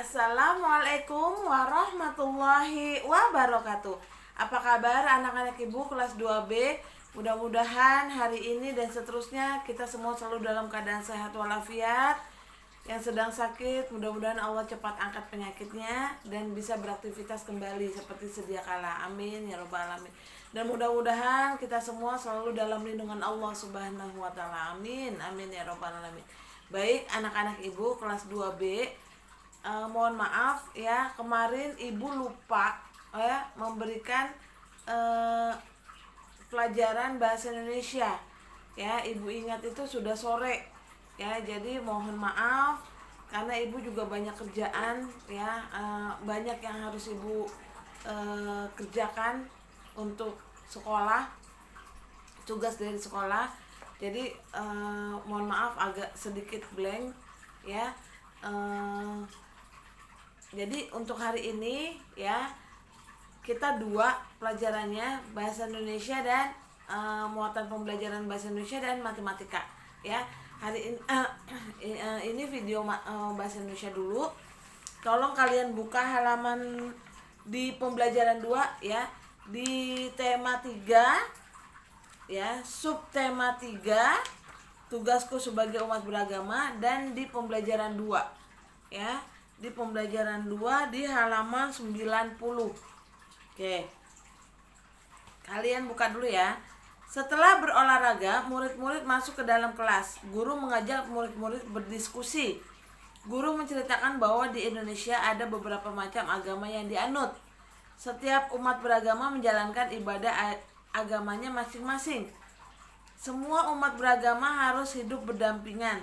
Assalamualaikum warahmatullahi wabarakatuh. Apa kabar anak-anak ibu kelas 2B? Mudah-mudahan hari ini dan seterusnya kita semua selalu dalam keadaan sehat walafiat. Yang sedang sakit, mudah-mudahan Allah cepat angkat penyakitnya dan bisa beraktivitas kembali seperti sedia kala. Amin ya robbal alamin. Dan mudah-mudahan kita semua selalu dalam lindungan Allah Subhanahu wa taala. Amin. Amin ya robbal alamin. Baik, anak-anak ibu kelas 2B, mohon maaf ya, kemarin ibu lupa ya memberikan pelajaran bahasa Indonesia ya. Ibu ingat itu sudah sore ya, jadi mohon maaf karena ibu juga banyak kerjaan ya, banyak yang harus ibu kerjakan untuk sekolah, tugas dari sekolah. Jadi mohon maaf agak sedikit blank ya. Jadi untuk hari ini ya, kita dua pelajarannya bahasa Indonesia dan muatan pembelajaran bahasa Indonesia dan matematika ya. Hari ini ini video bahasa Indonesia dulu. Tolong kalian buka halaman di pembelajaran 2 ya, di tema 3 ya, subtema 3, tugasku sebagai umat beragama, dan di pembelajaran 2 ya, di pembelajaran 2 di halaman 90. Oke, kalian buka dulu ya. Setelah berolahraga, murid-murid masuk ke dalam kelas. Guru mengajak murid-murid berdiskusi. Guru menceritakan bahwa di Indonesia ada beberapa macam agama yang dianut. Setiap umat beragama menjalankan ibadah agamanya masing-masing. Semua umat beragama harus hidup berdampingan.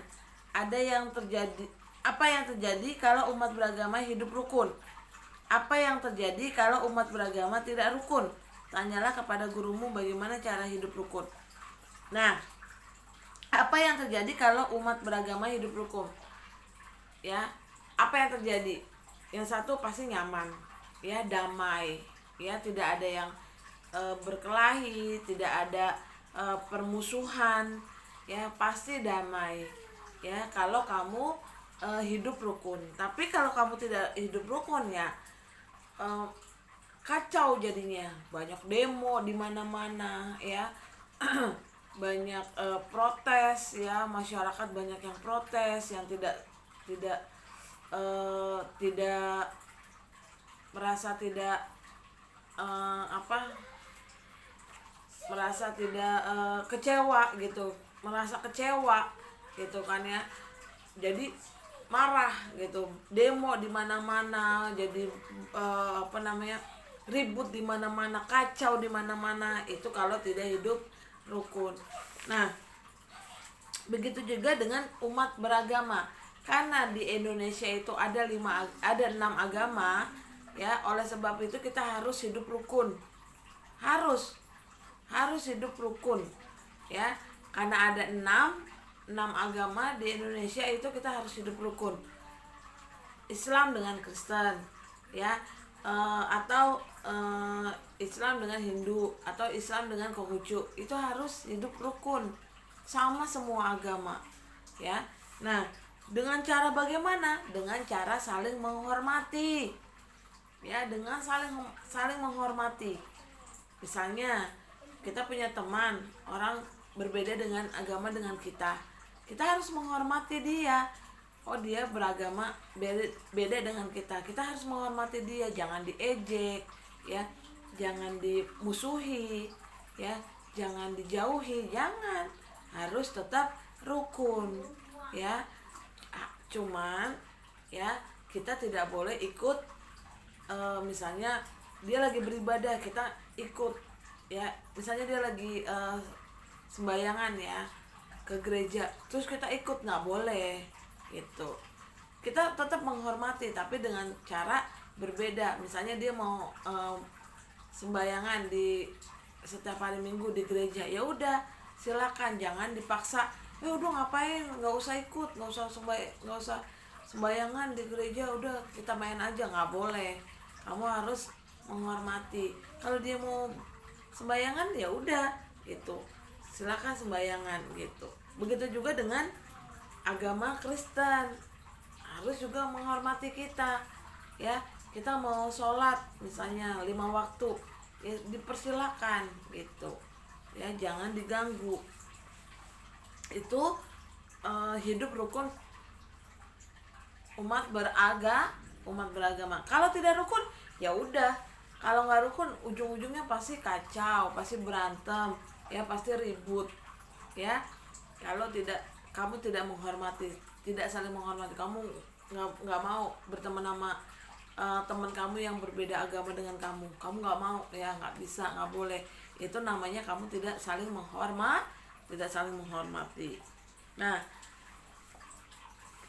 Apa yang terjadi kalau umat beragama hidup rukun? Apa yang terjadi kalau umat beragama tidak rukun? Tanyalah kepada gurumu bagaimana cara hidup rukun. Nah, apa yang terjadi kalau umat beragama hidup rukun? Ya, apa yang terjadi? Yang satu pasti nyaman, ya, damai, ya, tidak ada yang berkelahi, tidak ada permusuhan, ya, pasti damai, ya, kalau kamu hidup rukun. Tapi kalau kamu tidak hidup rukun ya, kacau jadinya, banyak demo di mana-mana ya. Banyak protes ya, masyarakat banyak yang protes, yang tidak merasa tidak kecewa gitu, merasa kecewa gitu kan ya. Jadi marah gitu, demo di mana-mana, jadi ribut di mana-mana, kacau di mana-mana. Itu kalau tidak hidup rukun. Nah, begitu juga dengan umat beragama. Karena di Indonesia itu ada 6 agama ya, oleh sebab itu kita harus hidup rukun. Harus hidup rukun ya. Karena ada 6 agama di Indonesia, itu kita harus hidup rukun. Islam dengan Kristen ya, atau Islam dengan Hindu, atau Islam dengan Konghucu, itu harus hidup rukun sama semua agama ya. Nah, dengan cara bagaimana? Dengan cara saling menghormati ya, dengan saling menghormati. Misalnya kita punya teman, orang berbeda dengan agama dengan kita harus menghormati dia. Oh, dia beragama beda dengan kita harus menghormati dia. Jangan diejek ya, jangan dimusuhi ya, jangan dijauhi, jangan. Harus tetap rukun ya. Cuman ya, kita tidak boleh ikut, misalnya dia lagi beribadah, kita ikut ya. Misalnya dia lagi sembayangan ya, ke gereja, terus kita ikut, nggak boleh gitu. Kita tetap menghormati, tapi dengan cara berbeda. Misalnya dia mau sembayangan di setiap hari Minggu di gereja, ya udah silakan, jangan dipaksa. Ya udah, ngapain, nggak usah ikut, nggak usah sembayangan di gereja, udah kita main aja. Nggak boleh. Kamu harus menghormati. Kalau dia mau sembayangan ya udah gitu, silakan sembayangan gitu. Begitu juga dengan agama Kristen, harus juga menghormati kita. Ya, kita mau sholat misalnya 5 waktu, ya dipersilakan gitu. Ya, jangan diganggu. Itu hidup rukun umat beragama. Kalau tidak rukun, ya udah. Kalau nggak rukun, ujung-ujungnya pasti kacau, pasti berantem, ya pasti ribut. Ya, kalau kamu tidak menghormati, tidak saling menghormati, kamu nggak mau berteman sama teman kamu yang berbeda agama dengan kamu nggak mau, ya nggak bisa, nggak boleh. Itu namanya kamu tidak saling menghormati. Nah,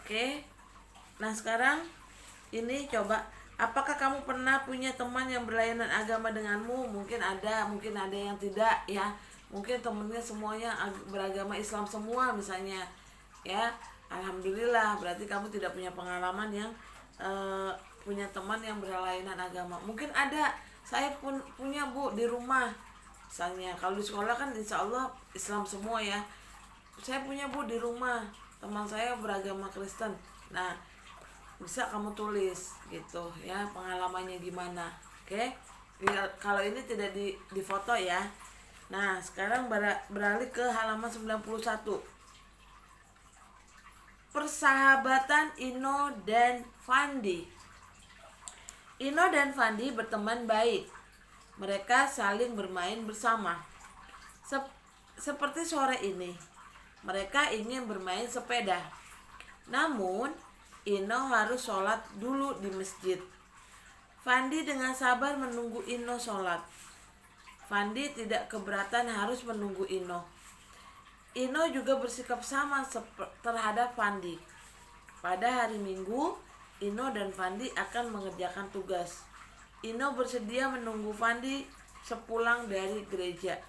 oke. Nah, sekarang ini coba, apakah kamu pernah punya teman yang berlainan agama denganmu? Mungkin ada yang tidak, ya. Mungkin temennya semuanya beragama Islam semua misalnya, ya. Alhamdulillah, berarti kamu tidak punya pengalaman yang punya teman yang berlainan agama. Mungkin ada, saya pun punya Bu di rumah. Misalnya kalau di sekolah kan insya Allah Islam semua, ya. Saya punya Bu di rumah, teman saya beragama Kristen. Nah, bisa kamu tulis gitu, ya, pengalamannya gimana. Oke. Kalau ini tidak di foto, ya. Nah, sekarang beralih ke halaman 91. Persahabatan Ino dan Fandi. Ino dan Fandi berteman baik. Mereka saling bermain bersama. Seperti sore ini, mereka ingin bermain sepeda. Namun, Ino harus sholat dulu di masjid. Fandi dengan sabar menunggu Ino sholat. Fandi tidak keberatan harus menunggu Ino. Ino juga bersikap sama terhadap Fandi. Pada hari Minggu, Ino dan Fandi akan mengerjakan tugas. Ino bersedia menunggu Fandi sepulang dari gereja.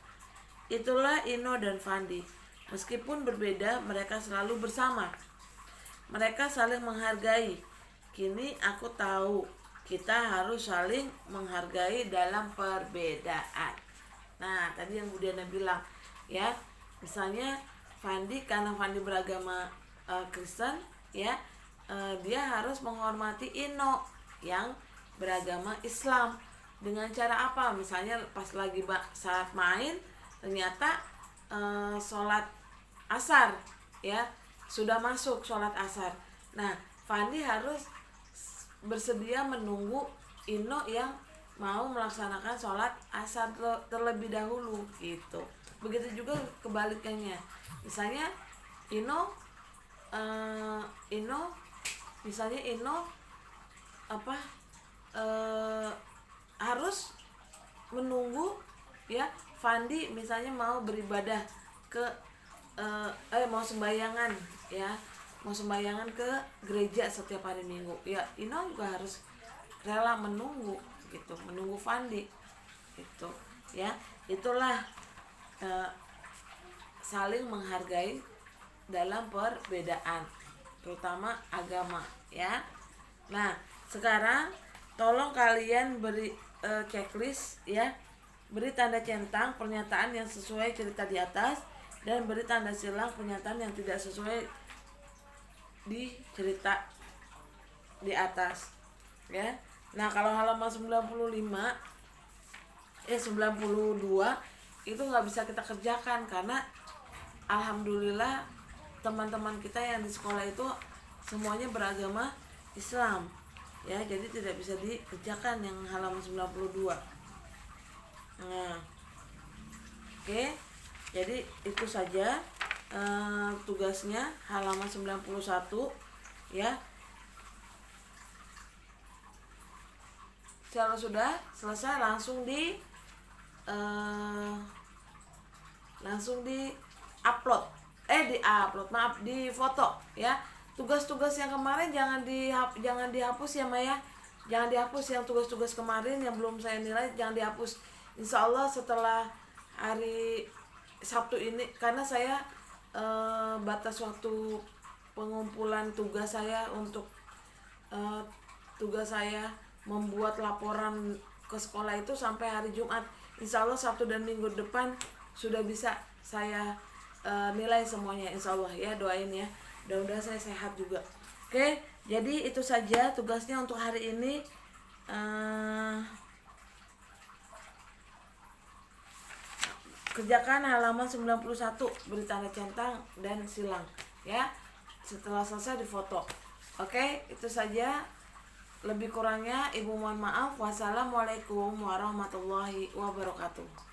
Itulah Ino dan Fandi. Meskipun berbeda, mereka selalu bersama. Mereka saling menghargai. Kini aku tahu kita harus saling menghargai dalam perbedaan. Nah, tadi yang Bu Diana bilang, ya, misalnya Fandi, karena Fandi beragama Kristen, ya, dia harus menghormati Ino yang beragama Islam. Dengan cara apa? Misalnya pas lagi saat main, ternyata sholat asar, ya, sudah masuk sholat asar. Nah, Fandi harus bersedia menunggu Ino yang mau melaksanakan sholat asar terlebih dahulu gitu. Begitu juga kebalikannya. Misalnya Ino harus menunggu, ya, Fandi misalnya mau beribadah ke mau sembayangan, ya, mau sembayangan ke gereja setiap hari Minggu, ya, Ino juga harus rela menunggu gitu, menunggu Fandi gitu, ya. Itulah saling menghargai dalam perbedaan, terutama agama, ya. Nah, sekarang tolong kalian beri checklist, ya. Beri tanda centang pernyataan yang sesuai cerita di atas, dan beri tanda silang pernyataan yang tidak sesuai di cerita di atas, ya. Nah, kalau halaman 92 itu nggak bisa kita kerjakan karena alhamdulillah teman-teman kita yang di sekolah itu semuanya beragama Islam, ya, jadi tidak bisa dikerjakan yang halaman 92. Nah, oke. Jadi itu saja tugasnya halaman 91, ya. Kalau sudah selesai langsung di upload, di foto, ya. Tugas-tugas yang kemarin jangan dihapus, ya Maya. Jangan dihapus yang tugas-tugas kemarin yang belum saya nilai, jangan dihapus. Insya Allah setelah hari Sabtu ini, karena saya batas waktu pengumpulan tugas saya untuk tugas saya membuat laporan ke sekolah itu sampai hari Jumat. Insya Allah Sabtu dan Minggu depan sudah bisa saya nilai semuanya, insya Allah, ya. Doain, ya, mudah-mudahan saya sehat juga. Oke, Jadi itu saja tugasnya untuk hari ini. Kerjakan halaman 91, beri tanda centang dan silang ya. Setelah selesai difoto. Oke, itu saja. Lebih kurangnya ibu mohon maaf. Wassalamualaikum warahmatullahi wabarakatuh.